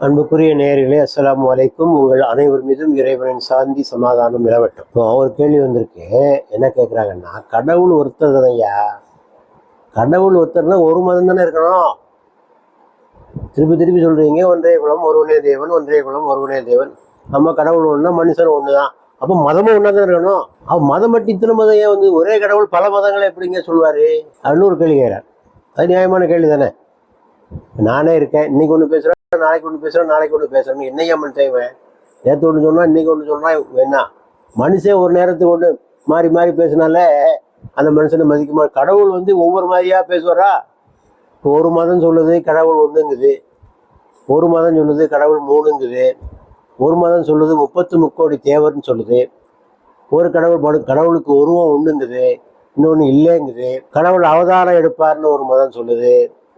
அன்புக்குரிய நேயர்களே, அஸ்ஸலாமு அலைக்கும். உங்கள் அனைவர் மீதும் இறைவனின் சாந்தி சமாதானம் நிலவட்டும். இப்போ ஒரு கேள்வி வந்திருக்கு. என்ன கேட்குறாங்கன்னா, கடவுள் ஒருத்தர் தானையா, கடவுள் ஒருத்தர்னா ஒரு மதம் தானே இருக்கணும். திருப்பி திருப்பி சொல்றீங்க, ஒன்றே குலம் ஒருவனே தேவன், ஒன்றே குலம் ஒருவனே தேவன். நம்ம கடவுள் ஒன்றுனா மனுஷன் ஒன்று தான். அப்போ மதமும் ஒன்றா தான் இருக்கணும். மதம் மட்டும் இத்தனை மதம் ஏன் ஒரே கடவுள் பல மதங்களை எப்படிங்க சொல்லுவார் அப்படின்னு ஒரு கேள்வி கேட்கிறார். அது நியாயமான கேள்வி தானே. நானே இருக்கேன், இன்னைக்கு ஒன்று பேசுகிறேன், நாளைக்கு ஒன்று பேசுகிறேன், நாளைக்கு ஒன்று பேசுகிறேன். என்னையா மனுஷன்? நேற்று ஒன்று சொன்னால் இன்னைக்கு ஒன்று சொன்னால் என்ன? மனுஷன் ஒரு நேரத்துக்கு ஒன்று மாறி மாறி பேசினாலே அந்த மனுஷனை மதிக்குமா? கடவுள் ஒவ்வொரு மாதிரியாக பேசுவாரா? இப்போ ஒரு மதம் சொல்லுது கடவுள் ஒன்றுங்குது, ஒரு மதம் சொல்லுது கடவுள் மூணுங்குது, ஒரு மதம் சொல்லுது 33 தேவர்னு சொல்லுது, ஒரு கடவுளுக்கு உருவம் ஒன்றுங்குது, இன்னொன்று இல்லைங்குது. கடவுள் அவதாரம் எடுப்பார்னு ஒரு மதம் சொல்லுது,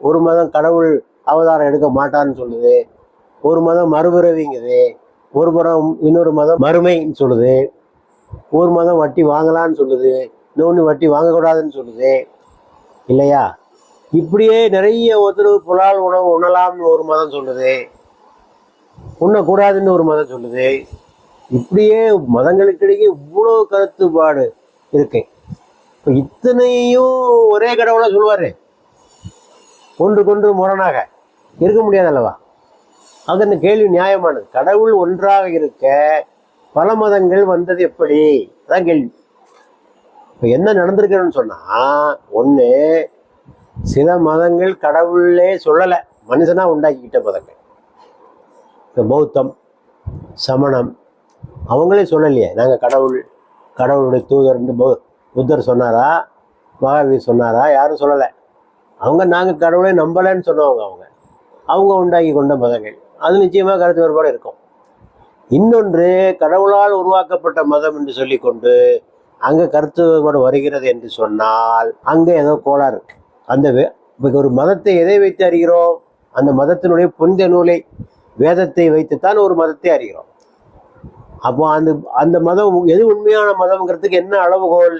ஒரு மதம் கடவுள் அவதாரம் எடுக்க மாட்டான்னு சொல்லுது, ஒரு மதம் மறுபிறவிங்குது, ஒரு மதம் இன்னொரு மதம் மறுமைன்னு சொல்லுது, ஒரு மதம் வட்டி வாங்கலான்னு சொல்லுது, இன்னொன்று வட்டி வாங்கக்கூடாதுன்னு சொல்லுது இல்லையா? இப்படியே நிறைய புலால் உணவு உண்ணலாம்னு ஒரு மதம் சொல்லுது, உண்ணக்கூடாதுன்னு ஒரு மதம் சொல்லுது. இப்படியே மதங்களுக்கிடையே இவ்வளோ கருத்துப்பாடு இருக்கு. இப்போ இத்தனையும் ஒரே கடவுளாக சொல்லுவார், ஒன்றுக்கொன்று முரணாக இருக்க முடியாது அல்லவா? ஆக இந்த கேள்வி நியாயமானது. கடவுள் ஒன்றாக இருக்க பல மதங்கள் வந்தது எப்படி? அதான் கேள்வி. இப்போ என்ன நடந்திருக்குன்னு சொன்னால், ஒன்று, சில மதங்கள் கடவுளே சொல்லலை, மனுஷனாக உண்டாக்கிக்கிட்ட மதங்கள். இப்போ பௌத்தம், சமணம், அவங்களே சொல்லலையே நாங்கள் கடவுளுடைய தூதர்னு புத்தர் சொன்னாரா, மகாவீர் சொன்னாரா? யாரும் சொல்லலை. நாங்கள் கடவுளை நம்பலைன்னு சொன்னவங்க அவங்க உண்டாக்கி கொண்ட மதங்கள். அது நிச்சயமாக கருத்து வேறுபாடு இருக்கும். இன்னொன்று, கடவுளால் உருவாக்கப்பட்ட மதம் என்று சொல்லிக்கொண்டு அங்கே கருத்து வேறுபாடு வருகிறது என்று சொன்னால் அங்கே ஏதோ கோளாறு இருக்கு. இப்போ ஒரு மதத்தை எதை வைத்து அறிகிறோம்? அந்த மதத்தினுடைய புனித நூலை, வேதத்தை வைத்துத்தான் ஒரு மதத்தை அறிகிறோம். அப்போ அந்த மதம் எது உண்மையான மதம்ங்கிறதுக்கு என்ன அளவுகோல்?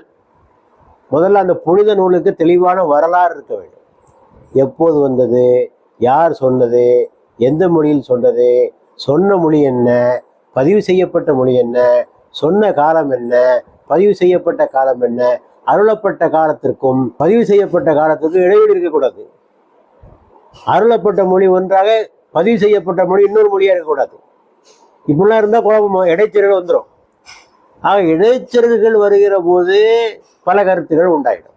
முதல்ல அந்த புனித நூலுக்கு தெளிவான வரலாறு இருக்க வேண்டும். எப்போது வந்தது, யார் சொன்னது, எந்த மொழியில் சொன்னது, சொன்ன மொழி என்ன, பதிவு செய்யப்பட்ட மொழி என்ன, சொன்ன காலம் என்ன, பதிவு செய்யப்பட்ட காலம் என்ன, அருளப்பட்ட காலத்திற்கும் பதிவு செய்யப்பட்ட காலத்திற்கும் இடைவெளி இருக்கக்கூடாது. அருளப்பட்ட மொழி ஒன்றாக, பதிவு செய்யப்பட்ட மொழி இன்னொரு மொழியாக இருக்கக்கூடாது. இப்படிலாம் இருந்தால் குழப்பம், இடைச்செருகள் வந்துடும். ஆக இடைச்செருகள் வருகிற போது பல கருத்துக்கள் உண்டாயிடும்.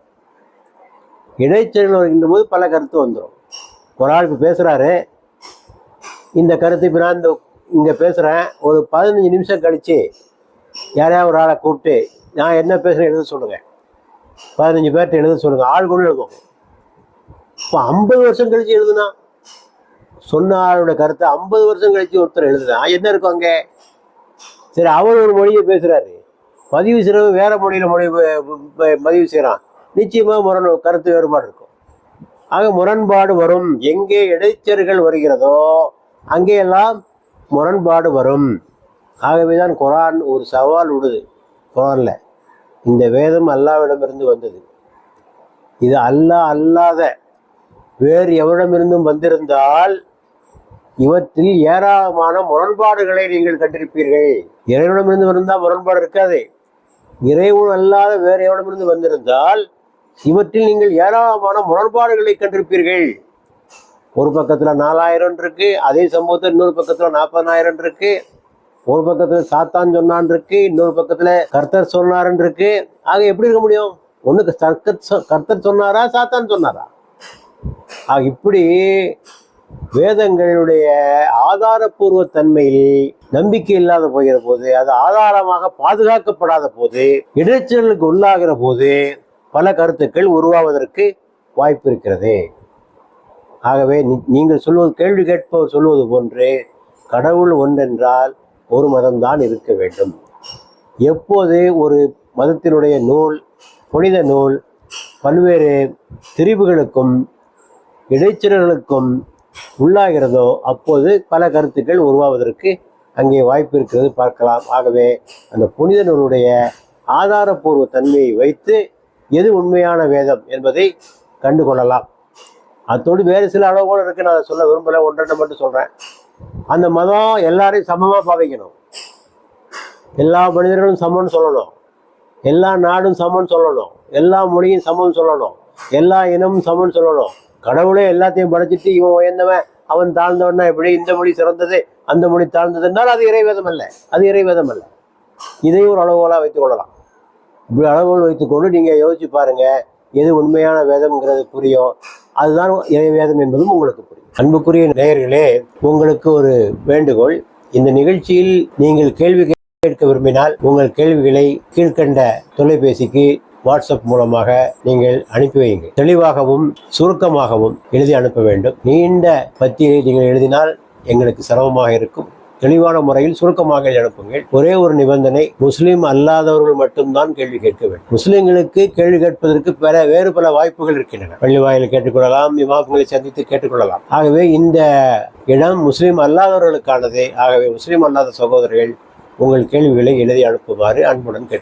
இடைச்செருகள் வருகின்ற போது பல கருத்து வந்துடும். ஒரு ஆள் இப்போ பேசுகிறாரு, இந்த கருத்து இப்போ நான் இங்கே பேசுகிறேன், ஒரு 15 நிமிஷம் கழித்து யாரையா ஒரு ஆளை கூப்பிட்டு நான் என்ன பேசுகிறேன் எழுத சொல்லுங்கள், 15 பேர்கிட்ட எழுத சொல்லுங்கள், ஆள் கூட எழுதும். இப்போ 50 வருஷம் கழித்து எழுதுனா, சொன்ன ஆளோட கருத்தை 50 வருஷம் கழித்து ஒருத்தர் எழுதுனா என்ன இருக்கும் அங்கே? சரி, அவர் ஒரு மொழியை பேசுகிறாரு, பதிவு செய்கிறவங்க வேற மொழியில் பதிவு செய்கிறான், நிச்சயமாக கருத்து வேறுபாடு இருக்கும். ஆக முரண்பாடு வரும். எங்கே இடைச்சர்கள் வருகிறதோ அங்கேயெல்லாம் முரண்பாடு வரும். ஆகவேதான் குரான் ஒரு சவால் விடுது. குரானில் இந்த வேதம் அல்லாவிடமிருந்து வந்தது, இது அல்லாத வேறு எவரிடமிருந்தும் வந்திருந்தால் இவற்றில் ஏராளமான முரண்பாடுகளை நீங்கள் கண்டிருப்பீர்கள். இறைவனிடமிருந்து வந்தால் முரண்பாடு இருக்காது. இறைவன் அல்லாத வேறு எவரிடமிருந்து வந்திருந்தால் இவற்றில் நீங்கள் ஏராளமான முரண்பாடுகளை கண்டிருப்பீர்கள். ஒரு பக்கத்தில் 4000 இருக்கு, அதே சம்பவத்தில் இன்னொரு பக்கத்தில் 40,000 இருக்கு. ஒரு பக்கத்தில் சாத்தான் சொன்னான் இருக்கு, இன்னொரு பக்கத்தில் கர்த்தர் சொன்னார்ன்னு இருக்கு. ஆக எப்படி இருக்க முடியும்? ஒன்று கர்த்தர் சொன்னாரா, சாத்தான் சொன்னாரா? ஆக இப்படி வேதங்களுடைய ஆதாரபூர்வ தன்மையில் நம்பிக்கை இல்லாத போகிற போது, அது ஆதாரமாக பாதுகாக்கப்படாத போது, இடைச்சலுக்கு உள்ளாகிற போது பல கருத்துக்கள் உருவாவதற்கு வாய்ப்பு இருக்கிறது. ஆகவே நீங்கள் சொல்வது, கேள்வி கேட்பவர் சொல்வது போன்று கடவுள் ஒன்றென்றால் ஒரு மதம்தான் இருக்க வேண்டும். எப்போது ஒரு மதத்தினுடைய நூல், புனித நூல் பல்வேறு திரிவுகளுக்கும் இடைச்சல்களுக்கும் உள்ளாகிறதோ அப்போது பல கருத்துக்கள் உருவாவதற்கு அங்கே வாய்ப்பு இருக்கிறது, பார்க்கலாம். ஆகவே அந்த புனித நூலுடைய ஆதாரபூர்வ தன்மையை வைத்து எது உண்மையான வேதம் என்பதை கண்டு கொள்ளலாம். அதோடு வேறு சில அளவுகோடு இருக்குது, நான் அதை சொல்ல விரும்பலை, ஒன்றரை மட்டும் சொல்கிறேன். அந்த மதம் எல்லாரையும் சமமாக பாவிக்கணும், எல்லா மனிதர்களும் சமம்னு சொல்லணும், எல்லா நாடும் சமம்னு சொல்லணும், எல்லா மொழியும் சமம்னு சொல்லணும், எல்லா இனமும் சமம்னு சொல்லணும். கடவுளே எல்லாத்தையும் படைச்சிட்டு இவன் உயர்ந்தவன் அவன் தாழ்ந்தவன்னா எப்படி, இந்த மொழி சிறந்தது அந்த மொழி தாழ்ந்ததுன்னால் அது இறைவேதம் அல்ல, அது இறைவேதம் அல்ல. இதையும் ஒரு அளவுகோலாக வைத்துக் கொள்ளலாம். இப்படி அளவுகோல் வைத்துக்கொண்டு நீங்கள் யோசிச்சு பாருங்க, எது உண்மையான வேதம்ங்கிறது புரியும். அதுதான் இறைவேதம் என்பதும் உங்களுக்கு புரியும். அன்புக்குரிய நேயர்களே, உங்களுக்கு ஒரு வேண்டுகோள். இந்த நிகழ்ச்சியில் நீங்கள் கேள்வி கேட்க விரும்பினால் உங்கள் கேள்விகளை கீழ்கண்ட தொலைபேசிக்கு வாட்ஸ்அப் மூலமாக நீங்கள் அனுப்பி வையுங்கள். தெளிவாகவும் சுருக்கமாகவும் எழுதி அனுப்ப வேண்டும். நீண்ட பத்தியை நீங்கள் எழுதினால் எங்களுக்கு சிரமமாக இருக்கும். தெளிவான முறையில் சுருக்கமாக அனுப்புங்கள். ஒரே ஒரு நிபந்தனை, முஸ்லீம் அல்லாதவர்கள் மட்டும்தான் கேள்வி கேட்க வேண்டும். முஸ்லீம்களுக்கு கேள்வி கேட்பதற்கு வேறு பல வாய்ப்புகள் இருக்கின்றன. பள்ளி வாயிலில் கேட்டுக்கொள்ளலாம், இமாம்களை சந்தித்து கேட்டுக்கொள்ளலாம். ஆகவே இந்த இடம் முஸ்லீம் அல்லாதவர்களுக்கானதே. ஆகவே முஸ்லீம் அல்லாத சகோதரர்கள் உங்கள் கேள்விகளை எழுதி அனுப்புமாறு அன்புடன் கேட்டுக்கொள்கிறேன்.